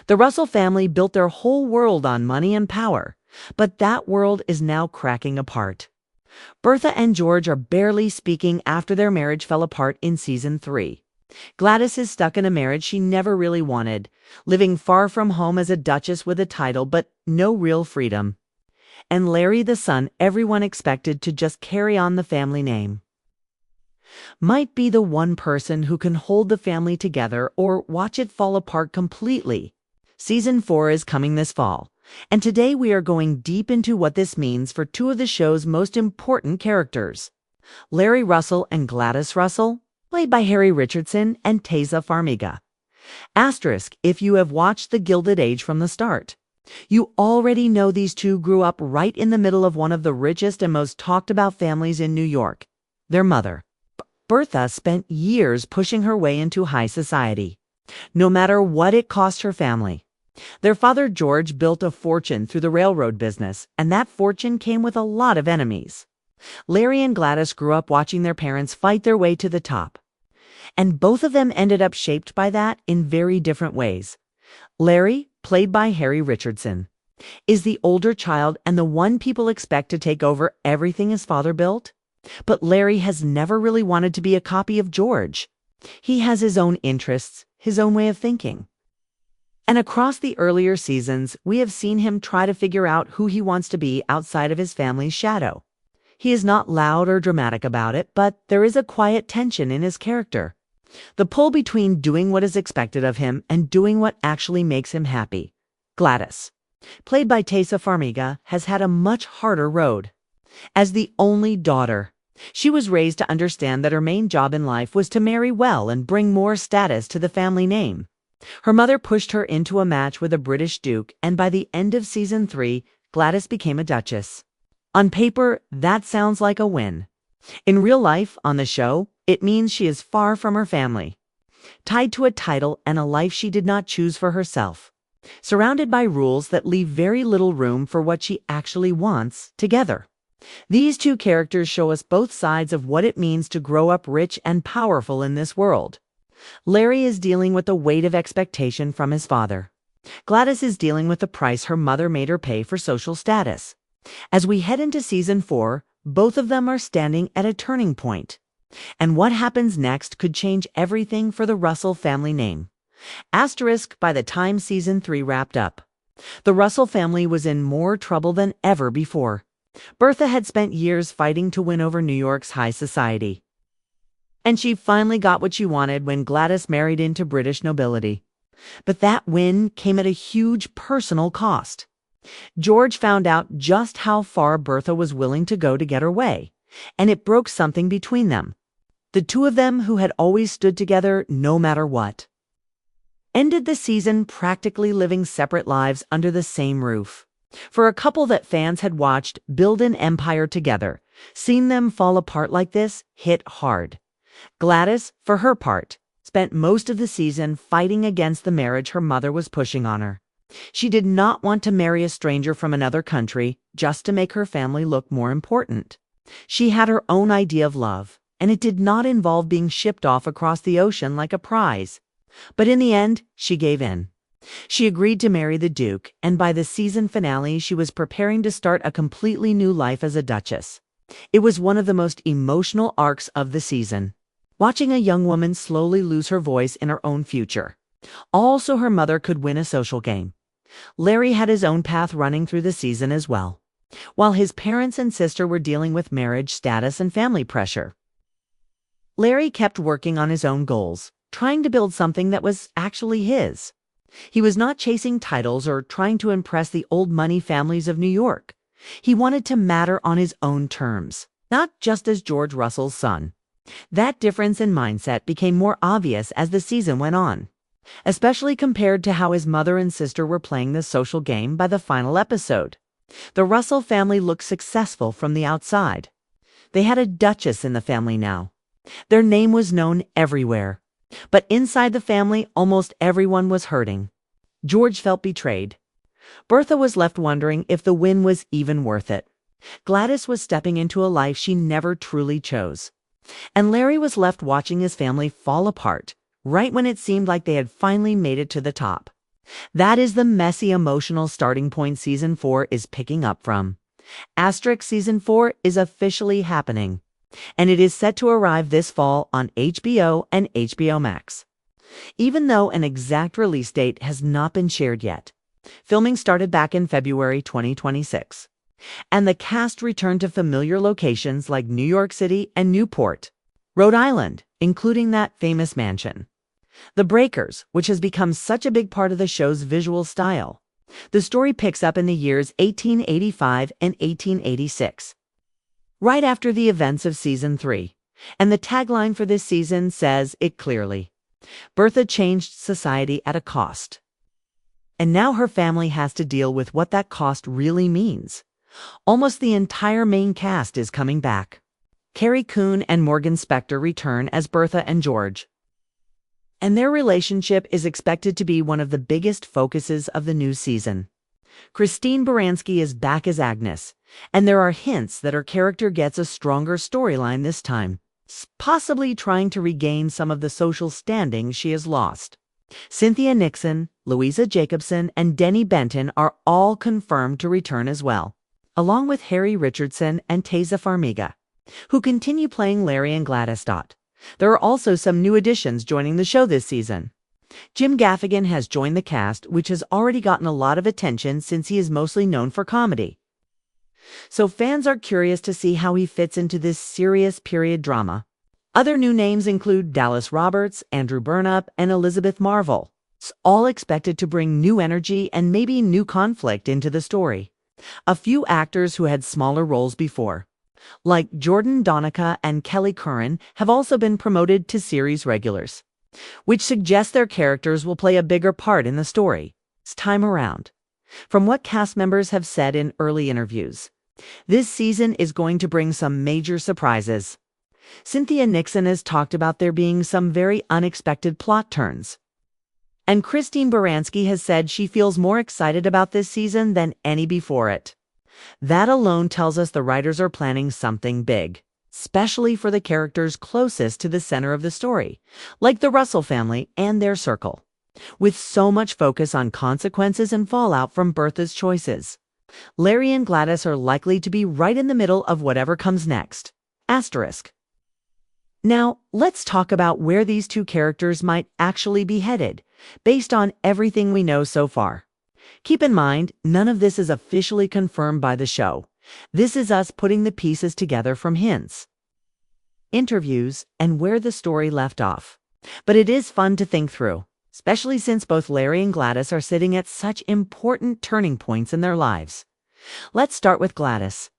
The Russell family built their whole world on money and power, but that world is now cracking apart. Bertha and George are barely speaking after their marriage fell apart in season 3. Gladys is stuck in a marriage she never really wanted, living far from home as a duchess with a title but no real freedom. And Larry, the son everyone expected to just carry on the family name, might be the one person who can hold the family together or watch it fall apart completely. Season 4 is coming this fall, and today we are going deep into what this means for two of the show's most important characters, Larry Russell and Gladys Russell, played by Harry Richardson and Taissa Farmiga. Asterisk if you have watched The Gilded Age from the start. You already know these two grew up right in the middle of one of the richest and most talked about families in New York. Their mother, Bertha, spent years pushing her way into high society, no matter what it cost her family. Their father, George, built a fortune through the railroad business, and that fortune came with a lot of enemies. Larry and Gladys grew up watching their parents fight their way to the top, and both of them ended up shaped by that in very different ways. Larry, played by Harry Richardson, is the older child and the one people expect to take over everything his father built. But Larry has never really wanted to be a copy of George. He has his own interests, his own way of thinking. And across the earlier seasons, we have seen him try to figure out who he wants to be outside of his family's shadow. He is not loud or dramatic about it, but there is a quiet tension in his character. The pull between doing what is expected of him and doing what actually makes him happy. Gladys, played by Taissa Farmiga, has had a much harder road. As the only daughter, she was raised to understand that her main job in life was to marry well and bring more status to the family name. Her mother pushed her into a match with a British duke, and by the end of season 3, Gladys became a duchess. On paper, that sounds like a win. In real life, on the show, it means she is far from her family, tied to a title and a life she did not choose for herself, surrounded by rules that leave very little room for what she actually wants together. These two characters show us both sides of what it means to grow up rich and powerful in this world. Larry is dealing with the weight of expectation from his father. Gladys is dealing with the price her mother made her pay for social status. As we head into season 4, both of them are standing at a turning point. And what happens next could change everything for the Russell family name. Asterisk by the time season 3 wrapped up. The Russell family was in more trouble than ever before. Bertha had spent years fighting to win over New York's high society, and she finally got what she wanted when Gladys married into British nobility. But that win came at a huge personal cost. George found out just how far Bertha was willing to go to get her way, and it broke something between them. The two of them, who had always stood together no matter what, ended the season practically living separate lives under the same roof. For a couple that fans had watched build an empire together, seeing them fall apart like this hit hard. Gladys, for her part, spent most of the season fighting against the marriage her mother was pushing on her. She did not want to marry a stranger from another country just to make her family look more important. She had her own idea of love, and it did not involve being shipped off across the ocean like a prize. But in the end, she gave in. She agreed to marry the Duke, and by the season finale, she was preparing to start a completely new life as a duchess. It was one of the most emotional arcs of the season, watching a young woman slowly lose her voice in her own future, all so her mother could win a social game. Larry had his own path running through the season as well, while his parents and sister were dealing with marriage status and family pressure. Larry kept working on his own goals, trying to build something that was actually his. He was not chasing titles or trying to impress the old money families of New York. He wanted to matter on his own terms, not just as George Russell's son. That difference in mindset became more obvious as the season went on, especially compared to how his mother and sister were playing the social game by the final episode. The Russell family looked successful from the outside. They had a duchess in the family now. Their name was known everywhere. But inside the family, almost everyone was hurting. George felt betrayed. Bertha was left wondering if the win was even worth it. Gladys was stepping into a life she never truly chose. And Larry was left watching his family fall apart, right when it seemed like they had finally made it to the top. That is the messy emotional starting point season 4 is picking up from. Asterisk season 4 is officially happening, and it is set to arrive this fall on HBO and HBO Max. Even though an exact release date has not been shared yet, filming started back in February 2026, and the cast returned to familiar locations like New York City and Newport, Rhode Island, including that famous mansion. The Breakers, which has become such a big part of the show's visual style. The story picks up in the years 1885 and 1886, right after the events of season 3, and the tagline for this season says it clearly. Bertha changed society at a cost. And now her family has to deal with what that cost really means. Almost the entire main cast is coming back. Carrie Coon and Morgan Spector return as Bertha and George, and their relationship is expected to be one of the biggest focuses of the new season. Christine Baranski is back as Agnes, and there are hints that her character gets a stronger storyline this time, possibly trying to regain some of the social standing she has lost. Cynthia Nixon, Louisa Jacobson, and Denny Benton are all confirmed to return as well, along with Harry Richardson and Taissa Farmiga, who continue playing Larry and Gladys. There are also some new additions joining the show this season. Jim Gaffigan has joined the cast, which has already gotten a lot of attention since he is mostly known for comedy. So fans are curious to see how he fits into this serious period drama. Other new names include Dallas Roberts, Andrew Burnap, and Elizabeth Marvel, all expected to bring new energy and maybe new conflict into the story. A few actors who had smaller roles before, like Jordan Donica and Kelly Curran, have also been promoted to series regulars, which suggests their characters will play a bigger part in the story this time around. From what cast members have said in early interviews, this season is going to bring some major surprises. Cynthia Nixon has talked about there being some very unexpected plot turns. And Christine Baranski has said she feels more excited about this season than any before it. That alone tells us the writers are planning something big, especially for the characters closest to the center of the story, like the Russell family and their circle, with so much focus on consequences and fallout from Bertha's choices. Larry and Gladys are likely to be right in the middle of whatever comes next. Asterisk. Now, let's talk about where these two characters might actually be headed, based on everything we know so far. Keep in mind, none of this is officially confirmed by the show. This is us putting the pieces together from hints, interviews, and where the story left off. But it is fun to think through, especially since both Larry and Gladys are sitting at such important turning points in their lives. Let's start with Gladys.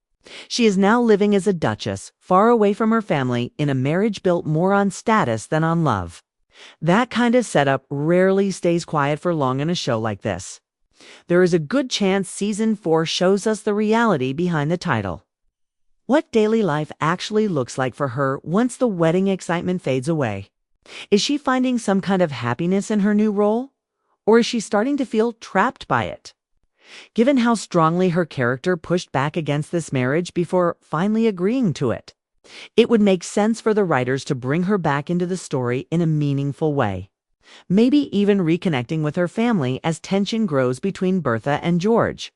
She is now living as a duchess, far away from her family, in a marriage built more on status than on love. That kind of setup rarely stays quiet for long in a show like this. There is a good chance season 4 shows us the reality behind the title. What daily life actually looks like for her once the wedding excitement fades away. Is she finding some kind of happiness in her new role? Or is she starting to feel trapped by it? Given how strongly her character pushed back against this marriage before finally agreeing to it, it would make sense for the writers to bring her back into the story in a meaningful way. Maybe even reconnecting with her family as tension grows between Bertha and George.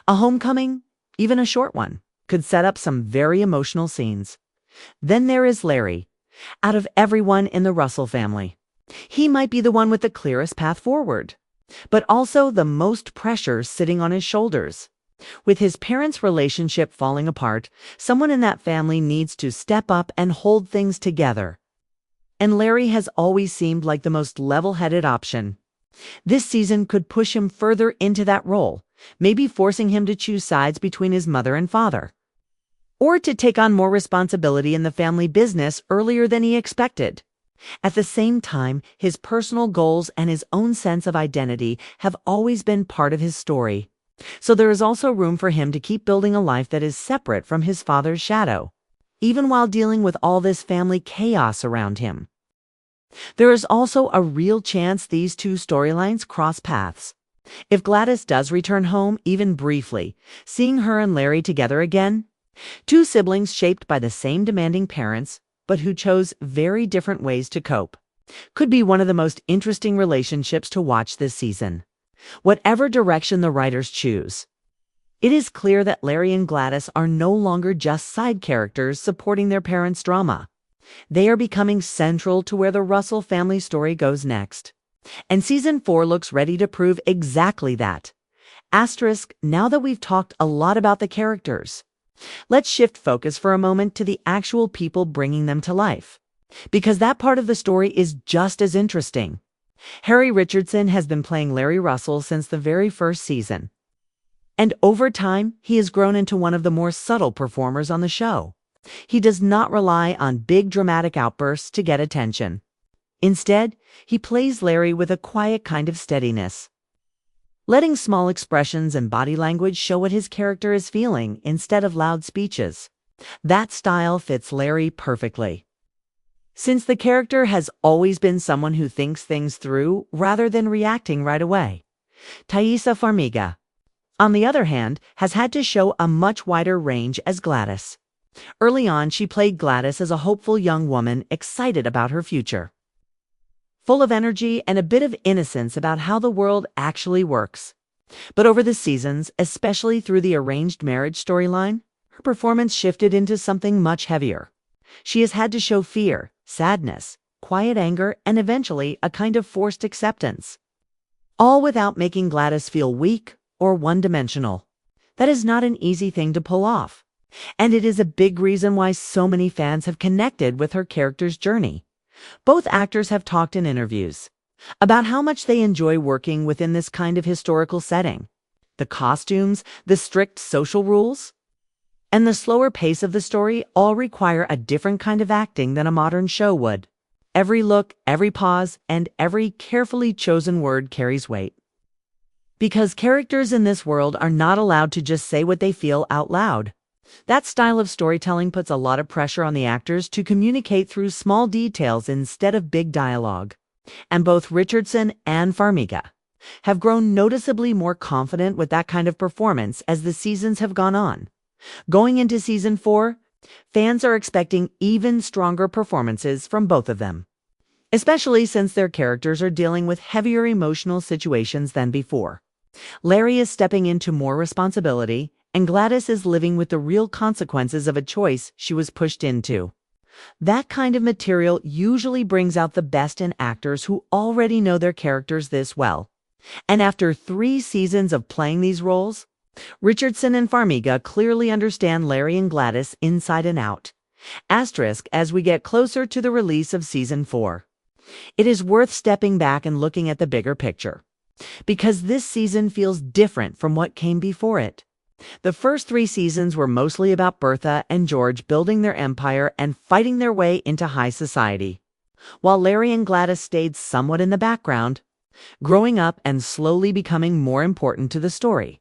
A homecoming, even a short one, could set up some very emotional scenes. Then there is Larry. Out of everyone in the Russell family, he might be the one with the clearest path forward, but also the most pressure sitting on his shoulders. With his parents' relationship falling apart, someone in that family needs to step up and hold things together. And Larry has always seemed like the most level-headed option. This season could push him further into that role, maybe forcing him to choose sides between his mother and father, or to take on more responsibility in the family business earlier than he expected. At the same time, his personal goals and his own sense of identity have always been part of his story. So there is also room for him to keep building a life that is separate from his father's shadow, even while dealing with all this family chaos around him. There is also a real chance these two storylines cross paths. If Gladys does return home, even briefly, seeing her and Larry together again, two siblings shaped by the same demanding parents, but who chose very different ways to cope, could be one of the most interesting relationships to watch this season. whatever direction the writers choose. It is clear that Larry and Gladys are no longer just side characters supporting their parents' drama. They are becoming central to where the Russell family story goes next. And season 4 looks ready to prove exactly that. Asterisk, now that we've talked a lot about the characters, let's shift focus for a moment to the actual people bringing them to life. Because that part of the story is just as interesting. Harry Richardson has been playing Larry Russell since the very first season. And over time, he has grown into one of the more subtle performers on the show. He does not rely on big dramatic outbursts to get attention. Instead, he plays Larry with a quiet kind of steadiness, letting small expressions and body language show what his character is feeling instead of loud speeches. That style fits Larry perfectly. Since the character has always been someone who thinks things through rather than reacting right away. Taissa Farmiga, on the other hand, has had to show a much wider range as Gladys. Early on, she played Gladys as a hopeful young woman excited about her future, full of energy and a bit of innocence about how the world actually works. But over the seasons, especially through the arranged marriage storyline, her performance shifted into something much heavier. She has had to show fear, sadness, quiet anger, and eventually a kind of forced acceptance, all without making Gladys feel weak or one-dimensional. That is not an easy thing to pull off, and it is a big reason why so many fans have connected with her character's journey. Both actors have talked in interviews about how much they enjoy working within this kind of historical setting. The costumes, the strict social rules, and the slower pace of the story all require a different kind of acting than a modern show would. Every look, every pause, and every carefully chosen word carries weight. Because characters in this world are not allowed to just say what they feel out loud. That style of storytelling puts a lot of pressure on the actors to communicate through small details instead of big dialogue. And both Richardson and Farmiga have grown noticeably more confident with that kind of performance as the seasons have gone on. Going into season 4, fans are expecting even stronger performances from both of them, especially since their characters are dealing with heavier emotional situations than before. Larry is stepping into more responsibility, and Gladys is living with the real consequences of a choice she was pushed into. That kind of material usually brings out the best in actors who already know their characters this well. And after 3 seasons of playing these roles, Richardson and Farmiga clearly understand Larry and Gladys inside and out. Asterisk, as we get closer to the release of season 4. It is worth stepping back and looking at the bigger picture, because this season feels different from what came before it. The first 3 seasons were mostly about Bertha and George building their empire and fighting their way into high society, while Larry and Gladys stayed somewhat in the background, growing up and slowly becoming more important to the story.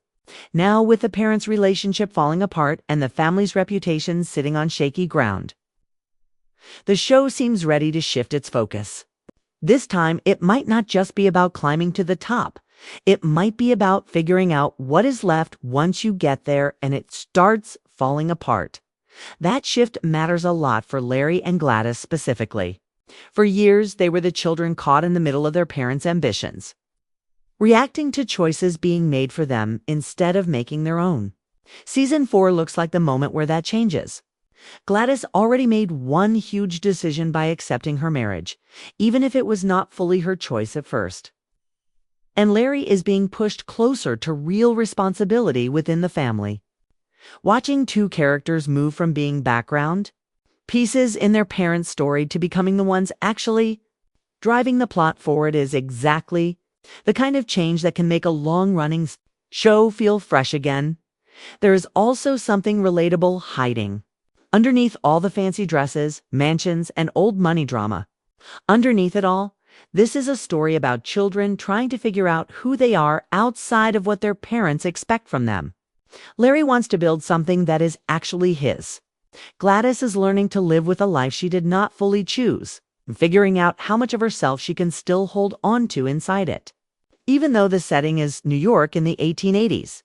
Now, with the parents' relationship falling apart and the family's reputation sitting on shaky ground, the show seems ready to shift its focus. This time, it might not just be about climbing to the top. It might be about figuring out what is left once you get there and it starts falling apart. That shift matters a lot for Larry and Gladys specifically. For years, they were the children caught in the middle of their parents' ambitions, reacting to choices being made for them instead of making their own. Season 4 looks like the moment where that changes. Gladys already made one huge decision by accepting her marriage, even if it was not fully her choice at first. And Larry is being pushed closer to real responsibility within the family. Watching 2 characters move from being background pieces in their parents' story to becoming the ones actually driving the plot forward is exactly the kind of change that can make a long-running show feel fresh again. There is also something relatable hiding underneath all the fancy dresses, mansions, and old money drama. Underneath it all, this is a story about children trying to figure out who they are outside of what their parents expect from them. Larry wants to build something that is actually his. Gladys is learning to live with a life she did not fully choose, and figuring out how much of herself she can still hold on to inside it. Even though the setting is New York in the 1880s,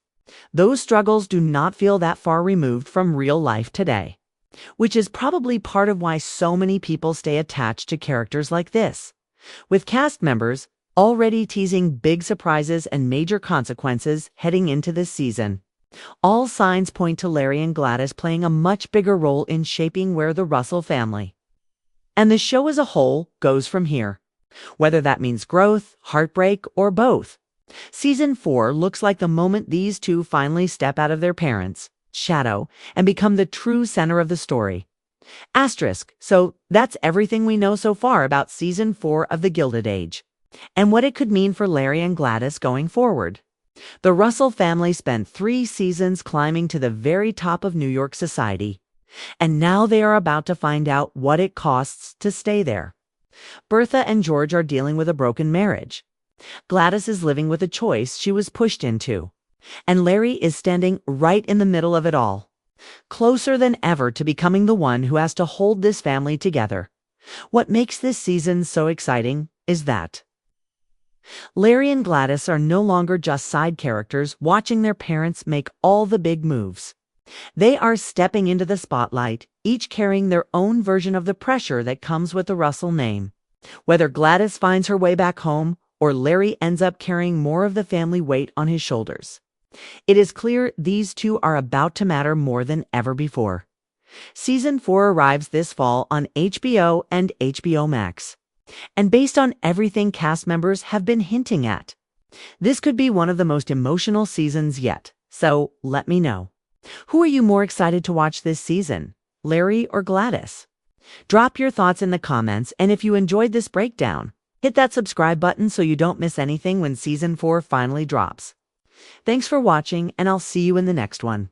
those struggles do not feel that far removed from real life today, which is probably part of why so many people stay attached to characters like this. With cast members already teasing big surprises and major consequences heading into this season. All signs point to Larry and Gladys playing a much bigger role in shaping where the Russell family and the show as a whole goes from here. Whether that means growth, heartbreak, or both. Season 4 looks like the moment these two finally step out of their parents' shadow and become the true center of the story. Asterisk, so that's everything we know so far about Season 4 of The Gilded Age, and what it could mean for Larry and Gladys going forward. The Russell family spent 3 seasons climbing to the very top of New York society, and now they are about to find out what it costs to stay there. Bertha and George are dealing with a broken marriage. Gladys is living with a choice she was pushed into, and Larry is standing right in the middle of it all, closer than ever to becoming the one who has to hold this family together. What makes this season so exciting is that Larry and Gladys are no longer just side characters watching their parents make all the big moves. They are stepping into the spotlight, each carrying their own version of the pressure that comes with the Russell name. Whether Gladys finds her way back home or Larry ends up carrying more of the family weight on his shoulders, it is clear these two are about to matter more than ever before. Season 4 arrives this fall on HBO and HBO Max. And based on everything cast members have been hinting at, this could be one of the most emotional seasons yet. So let me know. Who are you more excited to watch this season, Larry or Gladys? Drop your thoughts in the comments, and if you enjoyed this breakdown, hit that subscribe button so you don't miss anything when Season 4 finally drops. Thanks for watching, and I'll see you in the next one.